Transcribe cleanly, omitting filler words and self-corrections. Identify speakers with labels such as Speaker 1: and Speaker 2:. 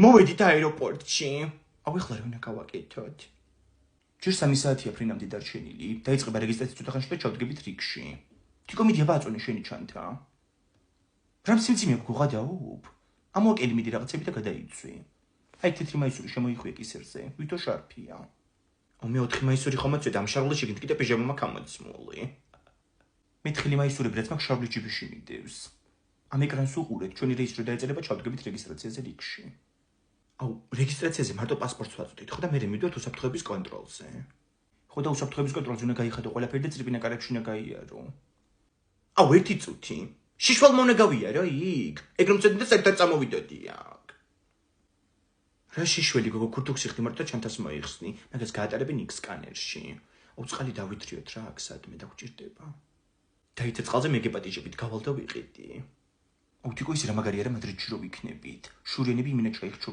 Speaker 1: მოვედით აეროპორტში. აუ ეხლა რა უნდა გავაკეთოთ? ჯერ 3 საათია ფრინამდე დარჩენილი. დაიწყება რეგისტრაცია ცოტა ხანში და ჩავდგებით რიგში. თიკო მიდი აბაწონე შენი ჩანთა. რამ სიმძიმე გუღადაობ? ამოაკელი მიდი რაღაცები და გადაიცვი. აი თეთრი მაისური შემოიხვია კისერზე. ვითო შარფია. მე 4 მაისური ხომ მოწვეთ ამ შარლში შეგით კიდე პიჟამა მაქვს ამოწმული. მე 4 მაისური ბრაც მაქვს შარლი ჯიბიში მიდევს. ამ ეკრანს უყურეთ, ჩვენი რეისი რო დაეწერება ჩავდგებით რეგისტრაციაზე რიგში. აუ, რეგისტრაციაზე მარტო პასპორტს ვაწვდით, ხო და მე მივდივართ უსაფრთხოების კონტროლზე. ხო და უსაფრთხოების კონტროლზე უნდა გაიხადო ყველაფერი და წრიბინა კარებში უნდა გაიარო. აუ, 1 წუთი. შიშვალმა უნდა გავიარო იქ. ეგ რომ წედი და საერთოდ წამოვიდოდი აქ. რა შიშველი გოგო ქურთუქს იხდი მარტო ჩანთას მოიხსნი, მაგას გაატარებენ იქ სკანერში. აუ, წყალი დავითრიოთ რა აქ სადმე დაგჭირდება. დაიცე წყალზე მეგეპატიჟებით გავალ და ვიყიდი. აუ, თიკო ის რა მაგარია რა მადრიდში რო ვიქნებით. შურიანები იმენა ჩაიხჩო